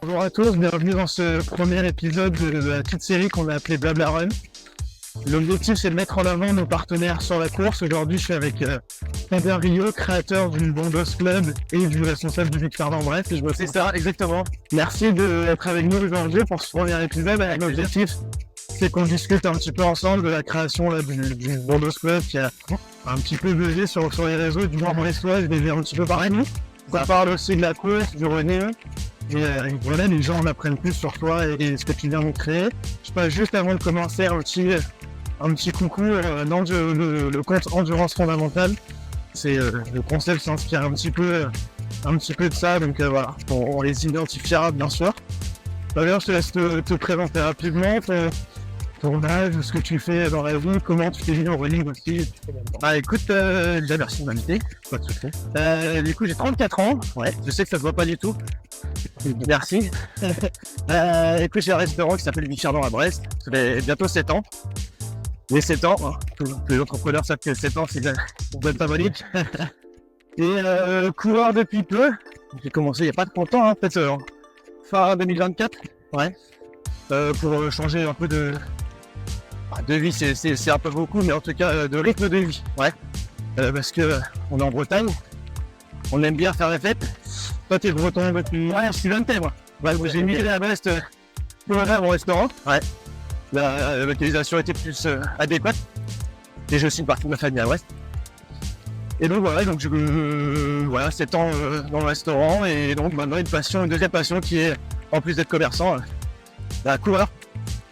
Bonjour à tous, bienvenue dans ce premier épisode de la petite série qu'on a appelée Blabla Run. L'objectif c'est de mettre en avant nos partenaires sur la course. Aujourd'hui je suis avec Fabien Rio, créateur du Bondos Club et du responsable du Vic Ferdinand Brest. C'est ça, exactement. Merci d'être avec nous aujourd'hui pour ce premier épisode. L'objectif c'est qu'on discute un petit peu ensemble de la création là, du Bondos Club qui a un petit peu buzzé sur les réseaux, du moins brestois, je l'ai vu un petit peu pareil. Ça parle aussi de la course, du running. Et voilà, les gens en apprennent plus sur toi et ce que tu viens de créer. Je passe juste avant de commencer un petit concours dans le compte Endurance Fondamentale. Le concept s'inspire un petit peu de ça, donc voilà, on les identifiera bien sûr. D'ailleurs, je te laisse te présenter rapidement, ton âge, ce que tu fais dans la vie, comment tu t'es mis au running aussi. Bah écoute, déjà merci de m'inviter. Pas de soucis. Du coup j'ai 34 ans, ouais, je sais que ça se voit pas du tout. Merci. Écoute, j'ai un restaurant qui s'appelle Vic Ferdinand à Brest, ça fait bientôt 7 ans. Les 7 ans, hein. Tous les entrepreneurs savent que 7 ans c'est une bonne symbolique. Et coureur depuis peu, j'ai commencé il n'y a pas de longtemps, hein, peut-être fin 2024, ouais. Pour changer un peu de vie, c'est un peu beaucoup, mais en tout cas de rythme de vie, ouais. Parce que on est en Bretagne, on aime bien faire la fête. Toi t'es breton depuis... Ouais, je suis vantais moi. Ouais, j'ai migré à Brest pour ouvrir mon restaurant. Ouais. La localisation était plus adéquate. Et j'ai aussi une partie de ma famille à Brest. Et donc voilà, voilà, 7 ans dans le restaurant et donc maintenant une deuxième passion qui est, en plus d'être commerçant, coureur.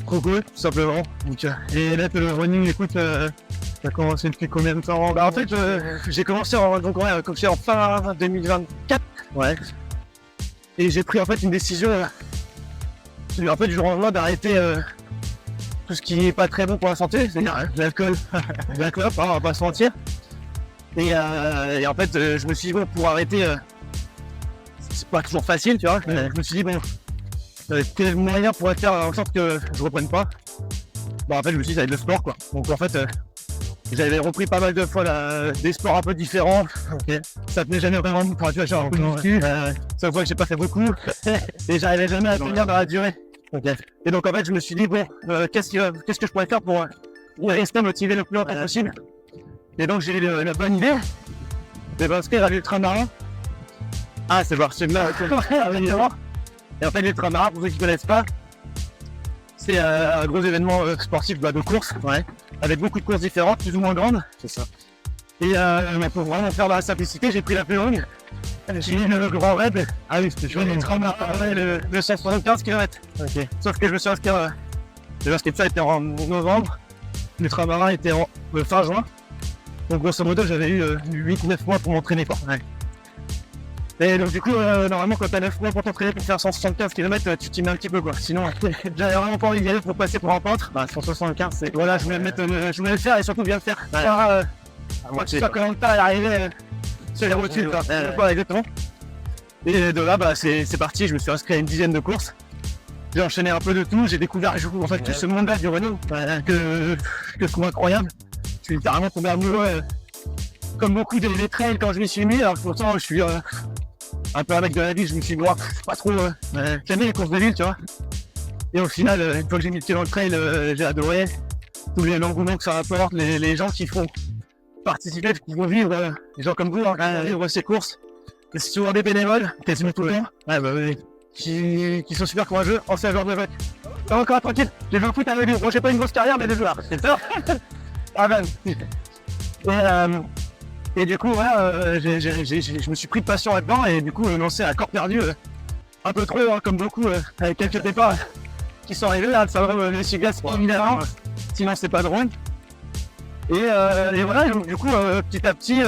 Trop cool, tout simplement. Donc, et là, le running, écoute, t'as commencé depuis combien de temps? Bah en fait, j'ai commencé en fin 2024. Ouais. Et j'ai pris en fait une décision, en fait, du jour au lendemain d'arrêter tout ce qui n'est pas très bon pour la santé, c'est-à-dire l'alcool, la clope, hein, on va pas se mentir. Et en fait, je me suis dit, bon, pour arrêter, c'est pas toujours facile, tu vois. Je me suis dit, bon, quel moyen pourrait faire en sorte que je reprenne pas? Bon, en fait, je me suis dit, ça va être le sport, quoi. Donc, en fait, j'avais repris pas mal de fois des sports un peu différents. Okay. Ça tenait jamais vraiment, tu vois, genre un peu de muscu. Sauf que j'ai pas fait beaucoup. Et j'arrivais jamais à tenir dans la durée. Okay. Et donc, en fait, je me suis dit, bon, qu'est-ce que je pourrais faire pour rester motivé le plus longtemps possible? Et donc, j'ai eu la bonne idée de m'inscrire à l'ultramarin. Ah, c'est Barcelone, évidemment. Et en fait, l'ultramarin, pour ceux qui ne connaissent pas, c'est un gros événement sportif de course, ouais, avec beaucoup de courses différentes, plus ou moins grandes. C'est ça. Et pour vraiment faire la simplicité, j'ai pris la plus longue. J'ai mis le grand raid. Ah oui, c'était chouette. Le 175 km. Okay. Sauf que je me suis inscrit, ça était en novembre. L'ultramarin était en fin juin. Donc grosso modo, j'avais eu 8-9 mois pour m'entraîner, quoi. Ouais. Et donc du coup, normalement quand t'as 9 mois pour t'entraîner pour faire 175 km, tu t'y mets un petit peu, quoi. Sinon, j'avais vraiment pas envie d'y aller pour passer pour un peintre. Bah 175 c'est... Voilà, je voulais le faire et surtout bien le faire. Ouais. Moi je sais pas comment le temps est arrivé sur les rotules, quoi. Exactement. Et de là, bah c'est parti, je me suis inscrit à une dizaine de courses. J'ai enchaîné un peu de tout, j'ai découvert en fait tout ce monde-là du running que je trouve incroyable. Je suis littéralement tombé amoureux, comme beaucoup des trails quand je m'y suis mis, alors pourtant je suis... un peu un mec de la ville, je me suis dit, wow, c'est pas trop j'aimais les courses de ville, tu vois. Et au final, une fois que j'ai mis le pied dans le trail, j'ai adoré tous les engouements que ça rapporte, les gens qui font participer, qui vont vivre, les gens comme vous, vivre ces courses. Et c'est souvent des bénévoles, quasiment tout le temps, oui. Qui sont super courageux en ce genre de vote. Encore tranquille, j'ai vu un foot avec lui. Bon, j'ai pas une grosse carrière, mais des joueurs, c'est ça. Ah ben. Et du coup, voilà, je me suis pris de passion là-dedans et du coup, lancé à corps perdu, un peu trop, hein, comme beaucoup, avec quelques départs qui sont arrivés là, ça va, le Sud-Est, évidemment, sinon c'est pas drôle. Et voilà, du coup, petit à petit,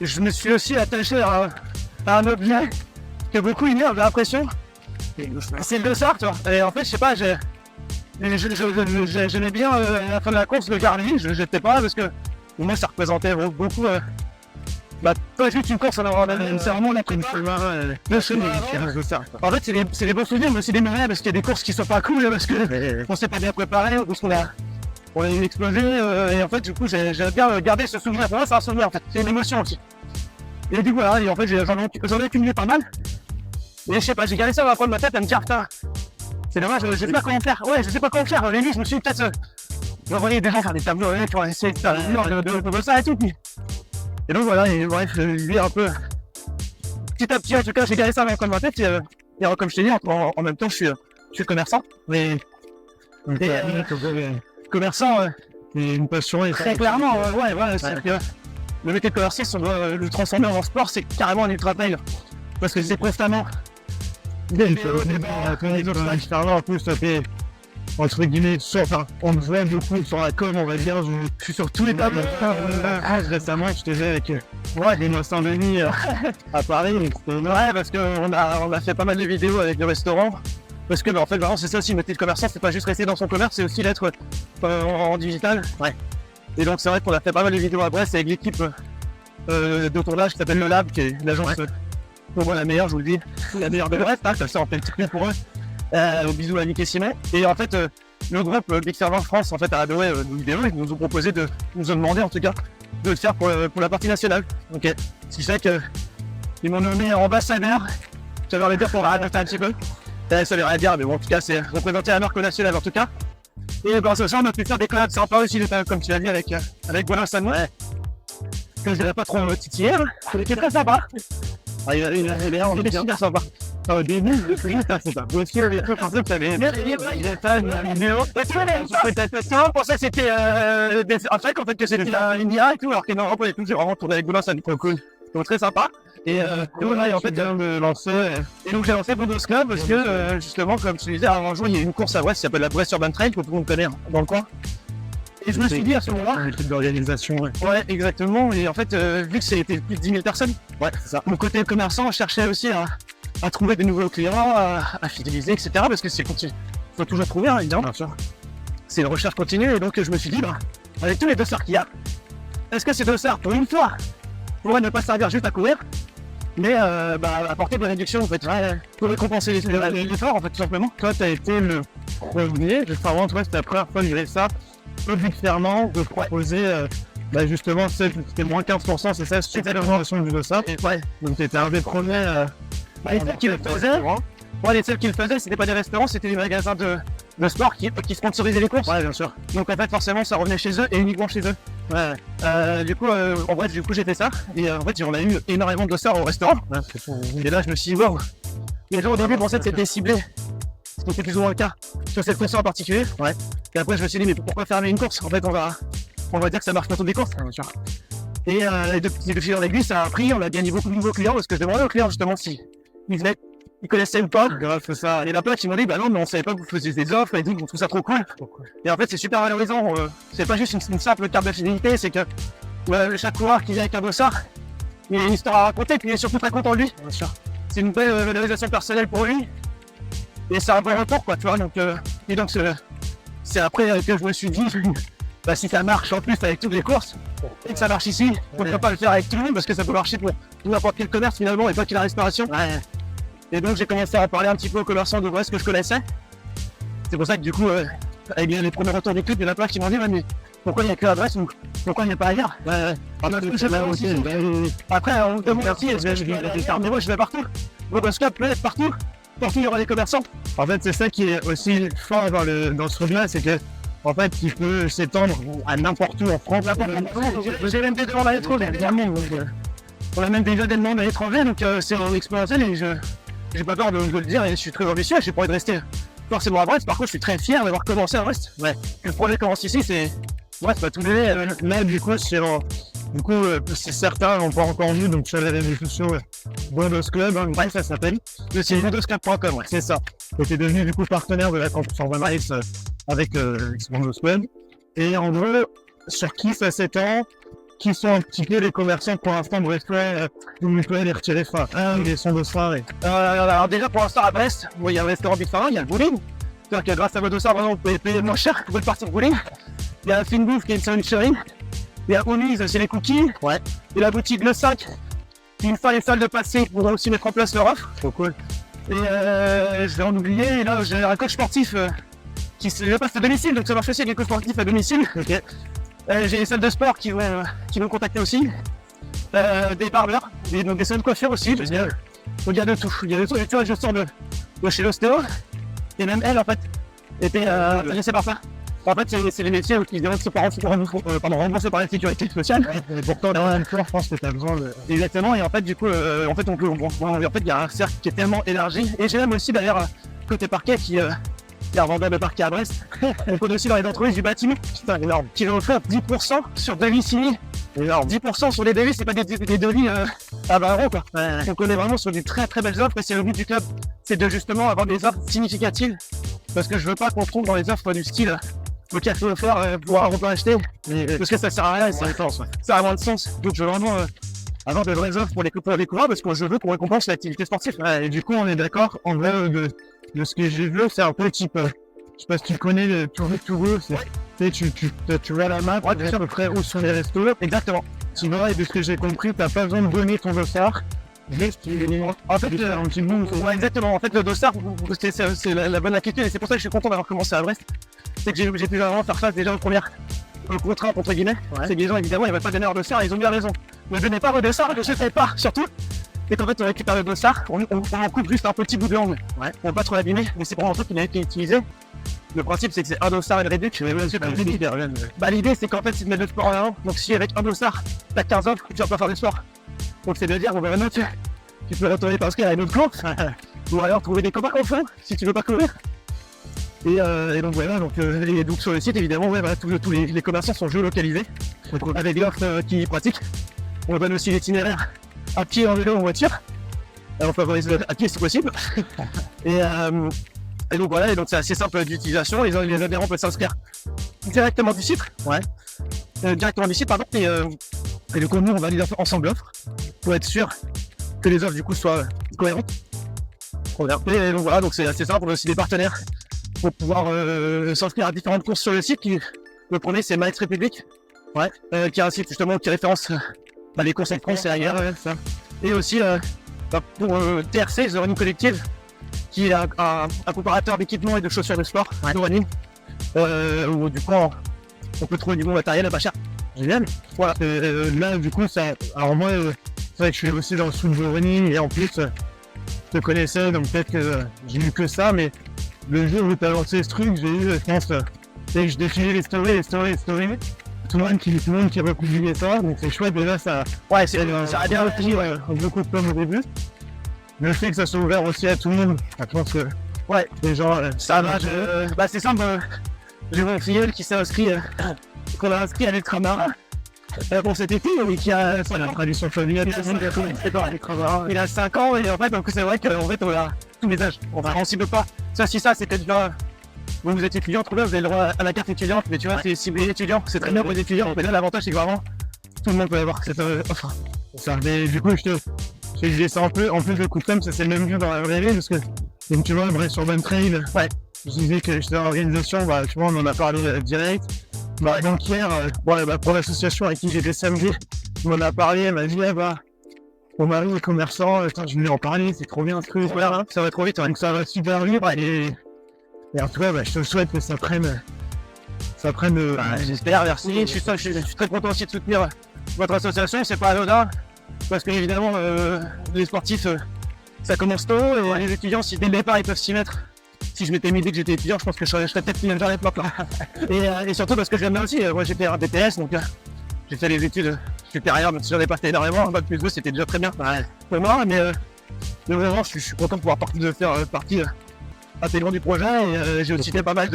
je me suis aussi attaché à un objet que beaucoup ignorent, j'ai l'impression. C'est le dossard, tu vois. Et en fait, je sais pas, j'aimais bien à la fin de la course le garder, je jetais pas parce que pour moi ça représentait beaucoup pas juste une course, c'est vraiment la prime. En fait c'est des bons souvenirs mais aussi des mauvais parce qu'il y a des courses qui sont pas cool parce que on s'est pas bien préparé ou parce qu'on a eu explosé et en fait du coup j'ai bien gardé ce souvenir. Pour moi c'est un souvenir en fait, c'est une émotion aussi. Et du coup voilà, et en fait j'en ai accumulé pas mal. Mais je sais pas, j'ai gardé ça dans la coin de ma tête à me dire, putain, c'est dommage, je sais pas comment faire. Ouais, je sais pas comment faire. Au début, je me suis dit, peut-être, j'envoyais des gens faire des tableaux, pour essayer de faire de ça et tout. Puis... Et donc voilà, et bref, lui un peu, petit à petit, en tout cas, j'ai gardé ça dans la coin de ma tête. Et comme je t'ai dit, en même temps, je suis commerçant. Mais, commerçant, c'est une passion. Et très clairement, ouais, c'est que le métier de commercial, si on doit le transformer en sport, c'est carrément un ultra trail. Parce que c'est prestamment. En plus, ça fait entre guillemets, enfin, on me voit beaucoup sur la com, on va dire, je suis sur tous les tables. Récemment, je t'ai vu avec des innocents Denis à Paris. Ouais, parce qu'on a fait pas mal de vidéos avec le restaurant. Parce que, en fait, vraiment, c'est ça aussi, le métier de commerçant, c'est pas juste rester dans son commerce, c'est aussi l'être en digital. Ouais. Et donc, c'est vrai qu'on a fait pas mal de vidéos à Brest avec l'équipe de tournage qui s'appelle Le Lab, qui est l'agence, pour moi, la meilleure, je vous le dis, la meilleure de Brest, hein, ça en fait petit coup pour eux. Bisous à Nick et Simon. Et en fait, le groupe Big Server France en fait, a adoré nos vidéos et nous ont proposé nous ont demandé en tout cas de le faire pour la partie nationale. Ok. Ce qui fait qu'ils m'ont nommé ambassadeur. Ça veut rien dire pour adapter un petit peu. Ça veut rien dire, mais bon, en tout cas, c'est représenter la marque nationale en tout cas. Et grâce à ça, on a pu faire des collabs sympas aussi, comme tu l'as dit, avec Voilà Sanwa. Que je dirais pas trop titiller, qui est très sympa. Il est super sympa. Au début, c'est pas possible, mais parce que t'avais pas une vidéo. Pour ça, c'était en fait que c'était une IA et tout, alors que non, pour les tout, j'ai vraiment tourné avec Goulin, ça me cool. Donc très sympa. Et voilà, en fait, j'ai lancé. Et donc j'ai lancé Bondos Club parce que justement, comme tu disais, un jour, il y a une course à Brest qui s'appelle la Brest Urban Trail, que tout le monde connaît dans le coin. Et je me suis dit à ce moment-là. Un type d'organisation, ouais, exactement. Et en fait, vu que c'était plus de 10 000 personnes, ouais, c'est ça. Mon côté commerçant, je cherchais aussi à trouver de nouveaux clients, à fidéliser, etc. Parce que c'est continu. Il faut toujours trouver, hein, évidemment. Bien sûr. C'est une recherche continue. Et donc, je me suis dit, avec tous les dossards qu'il y a, est-ce que ces dossards, pour une fois, pourraient ne pas servir juste à courir, mais apporter de la réduction, en fait, pour récompenser l'effort, en fait, tout simplement. Toi, tu as été le premier, c'était la première fois que je faisais ça, publiquement, de proposer. Justement, c'était moins 15%, c'est ça, c'était la présentation du dossard. Ouais. Donc, tu étais un des premiers. Les seuls qui le faisaient, les seuls qui le faisaient, c'était pas des restaurants, c'était des magasins de sport qui sponsorisaient les courses. Ouais, bien sûr. Donc en fait, forcément, ça revenait chez eux et uniquement chez eux. Ouais. Du coup, j'ai fait ça. Et en fait, on a eu énormément de dossards au restaurant. Ouais, et là, je me suis dit, wow. Les gens au début pensaient que c'était ciblé. C'était plus ou moins le cas sur cette course en particulier. Ouais. Et après, je me suis dit, mais pourquoi fermer une course? En fait, on va dire que ça marche pas toutes les courses. Bien sûr. Et de fil en aiguille, ça a pris. On a gagné beaucoup de nouveaux clients parce que je demandais aux clients justement si ils connaissaient ou pas. Grâce à ça. Et la plaque, ils m'ont dit, bah non, mais on savait pas que vous faisiez des offres et tout, on trouve ça trop cool. Et en fait, c'est super valorisant. C'est pas juste une simple carte de fidélité, c'est que chaque coureur qui vient avec un dossard, il a une histoire à raconter, puis il est surtout très content de lui. Bien sûr. C'est une belle valorisation personnelle pour lui. Et c'est un bon retour, quoi, tu vois. Donc, c'est après que je me suis dit, si ça marche en plus avec toutes les courses, et que ça marche ici, pourquoi pas le faire avec tout le monde, parce que ça peut marcher pour n'importe quel commerce finalement, et pas que la restauration. Ouais. Et donc j'ai commencé à parler un petit peu aux commerçants de Brest que je connaissais. C'est pour ça que du coup, avec les premiers retours des clips, il y en a plein qui m'ont dit, mais pourquoi il n'y a que à Brest ou pourquoi il n'y a pas ailleurs? Après, on me demande aussi, je vais partout. Bondos Club peut être partout. Partout, il y aura des commerçants. En fait, c'est ça qui est aussi fort dans ce truc-là, c'est que en fait, il peut s'étendre à n'importe où en France. J'ai même des demandes à l'étranger, évidemment. On a même déjà des demandes à l'étranger, donc c'est exponentiel et j'ai pas peur de le dire et je suis très ambitieux, j'ai pas envie de rester forcément à Brest. Par contre, je suis très fier d'avoir commencé à Brest. Ouais. Le projet commence ici, c'est Brest, pas tout donner. Mais du coup, c'est certains n'ont pas encore vu, donc sur les réseaux sociaux, Bondos Club, ouais, ça s'appelle. C'est bondosclub.com, ouais. C'est ça. Et t'es devenu du coup partenaire de la 120 Miles avec Bondos Club. Et en gros, sur qui ça s'étend, qui sont un petit peu les commerçants pour l'instant brestois, vous pouvez les retirer fin. Ils sont de soirée. Alors déjà pour l'instant à Brest, il y a le restaurant Big Farah, il y a le bowling. C'est-à-dire que grâce à votre dossard, vous pouvez payer moins cher pour votre partie de bowling. Il y a Fine Bouffe qui est une sandwicherie. Il y a Omise, c'est les cookies. Ouais. Et la boutique Le 5. Une fois les salles de passé, on va aussi mettre en place leur offre. Trop cool. Et je vais en oublier. Et là, j'ai un coach sportif qui se passe à domicile, donc ça marche aussi avec les coachs sportifs à domicile. Ok. J'ai les salles de sport qui vont contacter aussi. Des barbeurs, donc des salles de coiffure aussi. Génial. il y a de tout. Il y a de tout. Et tu vois, je sors de chez l'ostéo. Et même elle, en fait, était intéressée par ça. En fait, c'est les métiers qui devraient se rembourser par la sécurité sociale. Et pourtant, dans un tour, je pense que t'as besoin de. Exactement. Et en fait, du coup, en fait, il y a un cercle qui est tellement élargi. Et j'ai même aussi, d'ailleurs, côté parquet qui est revendable parquet à Brest. On peut aussi dans les entreprises du bâtiment. Putain, énorme. Qui va offrir 10% sur devis signés. Énorme. 10% sur les devis, c'est pas des devis à 20 €, quoi. On connaît vraiment sur des très très belles offres. Et c'est le but du club. C'est de justement avoir des offres significatives. Parce que je veux pas qu'on trouve dans les offres du style le café offert, pouvoir on peut acheter. Parce que ça sert à rien, ça a moins de sens. Donc je veux vraiment avoir de vraies offres pour les coureurs parce que je veux qu'on récompense l'activité sportive. Et du coup, on est d'accord, en vrai, de ce que j'ai vu, c'est un peu type. Je sais pas si tu connais le Tour Tour, tu vois la map, tu sais à peu près où sont les restos. Exactement. Tu vois, et de ce que j'ai compris, t'as pas besoin de donner ton dossard. En fait, ouais, exactement. En fait, le dossard, c'est la bonne inquiétude et c'est pour ça que je suis content d'avoir commencé à Brest. C'est que j'ai pu vraiment faire face déjà aux premières contraintes entre guillemets. C'est que les gens évidemment ils veulent pas donner leur dossard, ils ont bien raison. Ne donnez pas vos dossards, ne jetez pas surtout. Et qu'en fait on récupère le dossard, on coupe juste un petit bout de langue. Ouais. On va pas trop l'abîmer, mais c'est pour un truc qui n'a été utilisé. Le principe c'est que c'est un dossard et le réduc. L'idée c'est qu'en fait c'est de mettre le sport en avant. Donc si avec un dossard t'as 15 offres, tu vas pas faire du sport. Donc c'est de dire bon ben maintenant tu peux retourner parce qu'il y a une autre course. Ou alors trouver des copains enfin si tu veux pas courir. Et donc voilà, et donc sur le site évidemment, ouais, voilà, tous les commerçants sont géolocalisés, avec l'offre qui pratique. On donne aussi l'itinéraire à pied, en vélo, en voiture. On favorise à pied si possible. Et donc voilà, et donc c'est assez simple d'utilisation. Les adhérents peuvent s'inscrire directement du site. Ouais. Directement du site, pardon. Et du coup, nous, on valide ensemble l'offre pour être sûr que les offres du coup soient cohérentes. Et donc voilà, donc c'est assez simple. On a aussi des partenaires pour pouvoir s'inscrire à différentes courses sur le site. Le premier c'est Max République, qui est un site justement qui référence les courses en France et ailleurs. Ça. Et aussi pour TRC, The Running Collective, qui est un comparateur d'équipements et de chaussures de sport de running, où du coup on peut trouver du bon matériel à pas cher. Génial. Voilà. Là du coup ça. Alors moi c'est vrai que je suis aussi dans le sous de running et en plus je te connaissais donc peut-être que j'ai eu que ça, mais le jour où tu as lancé ce truc, j'ai eu, je pense, que je défilais les stories. Tout le monde qui republiait ça, donc c'est chouette, déjà ça. Ouais, ça a bien repris, beaucoup de pommes au début. Mais le fait que ça soit ouvert aussi à tout le monde, je pense que. Ouais, les gens, ça va. C'est simple, j'ai mon filleul qui s'est inscrit, qu'on a inscrit à l'Ultramarin. Pour cet été, mais qui a la traduction familiale, il a 5 ans et en fait donc c'est vrai qu'en fait on a tous les âges, on cible pas. Ça c'était déjà. Vous êtes étudiant, trop bien, vous avez le droit à la carte étudiante, mais tu vois c'est ciblé étudiant, c'est très bien pour les étudiants. Mais là l'avantage c'est que vraiment tout le monde peut avoir cette offre. Mais du coup je disais ça en plus de coup de com', ça c'est le même lieu dans la vraie vie parce que donc, tu vois Brest Urban Trail, je disais que j'étais dans l'organisation, tu vois on en a parlé direct. Donc hier, pour l'association avec qui j'étais samedi, on en a parlé, elle m'a dit mon mari est commerçant, je voulais en parler, c'est trop bien ce truc, ça va trop vite, donc ça va super vite, et en tout cas je te souhaite que ça prenne. J'espère, merci, je suis très content aussi de soutenir votre association, c'est pas anodin, parce que évidemment les sportifs ça commence tôt, et les étudiants si dès le départ ils peuvent s'y mettre. Si je m'étais mis dès que j'étais étudiant, je pense que je serais peut-être plus déjà les plans là. Et surtout parce que j'aime bien aussi, moi j'ai fait un BTS, donc j'ai fait les études supérieures, même si j'en ai pas fait énormément, un bac plus 2 c'était déjà très bien. Mais vraiment je suis content de pouvoir faire partie intégrante du projet, et j'ai aussi fait pas mal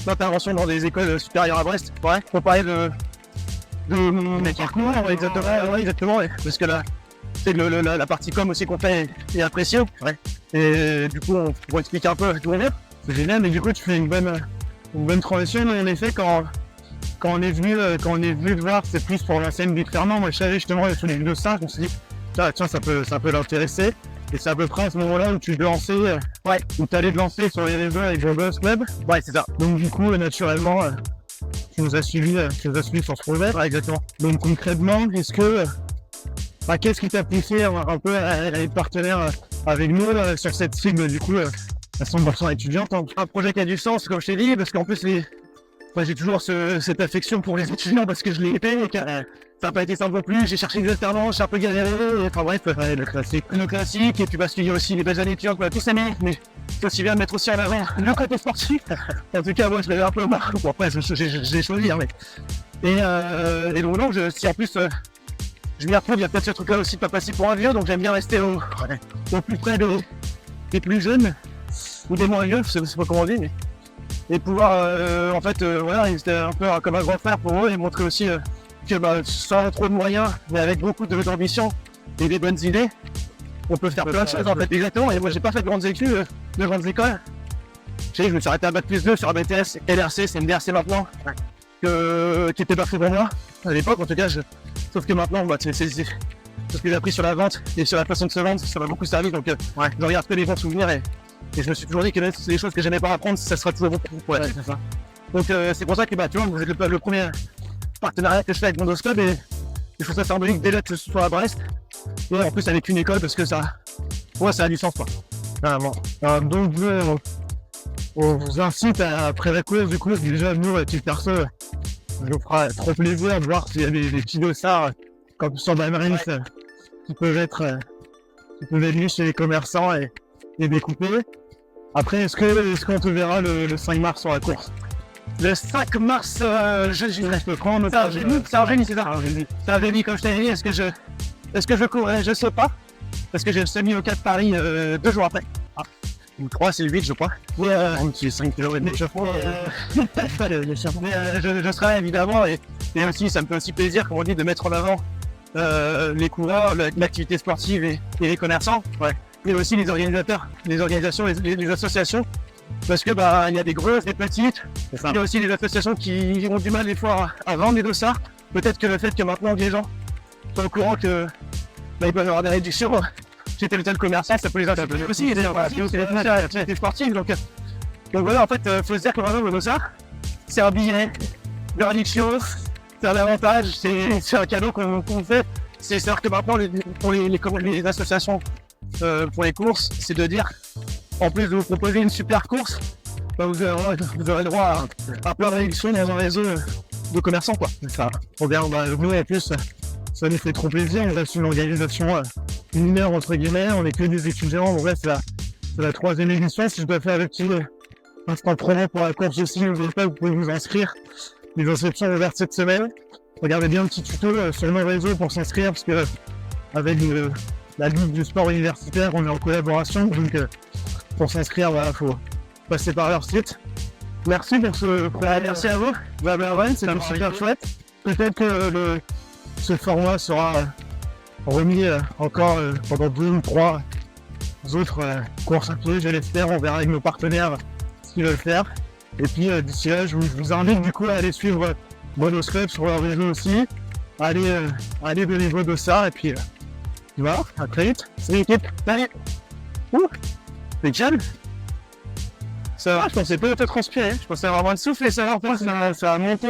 d'interventions dans des écoles supérieures à Brest, pour parler de mes parcours, exactement, parce que là, c'est la partie com aussi qu'on fait est appréciée. Et du coup, on pourrait expliquer un peu d'où on est. C'est génial, mais du coup, tu fais une bonne transition. En effet, quand on est venu le voir, c'est plus pour la scène du Clermont. Moi, je savais justement sur les vidéos 5, on s'est dit, tiens, ça peut l'intéresser. Et c'est à peu près à ce moment-là où tu te lançais, où tu allais te lancer sur les réseaux avec le Buzz Club. Ouais, c'est ça. Donc, du coup, naturellement, tu nous as suivi sur ce projet. Ouais, exactement. Donc, concrètement, qu'est-ce qui t'a poussé un peu à être partenaire avec nous sur cette cible du coup à 100% étudiante, un projet qui a du sens comme je t'ai dit, parce qu'en plus moi j'ai toujours cette affection pour les étudiants parce que je l'ai été et que ça n'a pas été simple non plus. J'ai cherché des alternances, j'ai un peu galéré, enfin bref, le classique, et puis parce qu'il y a aussi les belles années étudiantes qu'on a tous aimé, mais c'est aussi bien de mettre aussi en avant le côté sportif. En tout cas, moi je l'avais un peu marre. Bon, après, j'ai choisi, hein, mais. Et donc, non, si en plus. Je m'y retrouve, il y a peut-être ce truc-là aussi de pas passer pour un vieux, donc j'aime bien rester au plus près des plus jeunes, ou des moins vieux, je sais pas comment on dit, mais... Et pouvoir, voilà, c'était un peu comme un grand frère pour eux, et montrer aussi que sans trop de moyens, mais avec beaucoup d'ambition et des bonnes idées, on peut faire plein de choses en fait, exactement. Et moi j'ai pas fait de grandes écoles, je me suis arrêté à Bac+2 sur un BTS LRC, c'est une DRC maintenant, qui était pas fait pour moi, à l'époque en tout cas, sauf que maintenant, c'est ce que j'ai appris sur la vente et sur la façon de se vendre, ça m'a beaucoup servi, donc je regarde que les bons souvenirs et je me suis toujours dit que même si c'est des choses que j'aimais pas apprendre, ça sera toujours bon pour la suite. Donc c'est pour ça que tu vois, vous êtes le premier partenariat que je fais avec Bondos Club et je trouve ça symbolique dès là que ce soit à Brest. Et en plus avec une école parce que ça, pour moi ça a du sens quoi. Vraiment. Donc on vous incite après la course du coup, déjà nous à titre perso, je vous ferai trop plaisir de voir s'il y a des petits dossards comme Samba Marines qui peuvent être venus chez les commerçants et découpés. Après, est-ce qu'on te verra le 5 mars sur la course? Le 5 mars, je peux prendre. C'est un génie, c'est ça. C'est un génie, comme je t'ai dit. Est-ce que je courrai? Je sais pas. Parce que j'ai le semi-local de Paris 2 jours après. Ou 3, c'est le 8, je crois. C'est 5 km de chauffe. Je serai évidemment, et aussi, ça me fait aussi plaisir, comme on dit, de mettre en avant les coureurs, l'activité sportive et les commerçants. Ouais. Mais aussi les organisateurs, les organisations, les associations. Parce que il y a des grosses, des petites. Il y a aussi des associations qui ont du mal des fois à vendre des dossards. Peut-être que le fait que maintenant les gens soient au courant que ils peuvent avoir des réductions chez tel ou tel commerçant, ça peut les intéresser aussi. C'est sportif. Donc voilà, en fait, faut se dire que vraiment le dossard, c'est un billet de réduction, c'est un avantage, c'est un cadeau qu'on fait. C'est-à-dire que maintenant pour les associations, pour les courses, c'est de dire, en plus de vous proposer une super course, vous aurez le droit à plein de réductions dans un réseau de commerçants quoi. Enfin, nous et plus, ça nous fait trop plaisir, on reste une organisation mineure entre guillemets, on est que des étudiants, donc là c'est la 3e édition, si je dois faire avec instant promo pour la course aussi, n'oubliez pas, vous pouvez vous inscrire, les inscriptions ouvertes cette semaine, regardez bien le petit tuto sur le réseau pour s'inscrire, parce que avec la Ligue du sport universitaire, on est en collaboration, donc pour s'inscrire, il faut passer par leur site. Merci pour merci à vous. C'est super chouette. Peut-être que ce format sera remis encore pendant 2 ou 3 autres courses à pied, je l'espère. On verra avec nos partenaires ce qu'ils veulent faire. Et puis d'ici là, je vous invite du coup à aller suivre Bondos Club sur leur réseau aussi. Allez donner vos dossards et puis voilà, à très vite. Salut l'équipe. Salut. C'est calme. Ça va, je pensais pas être transpiré. Je pensais avoir moins de souffle et ça va, ça a monté.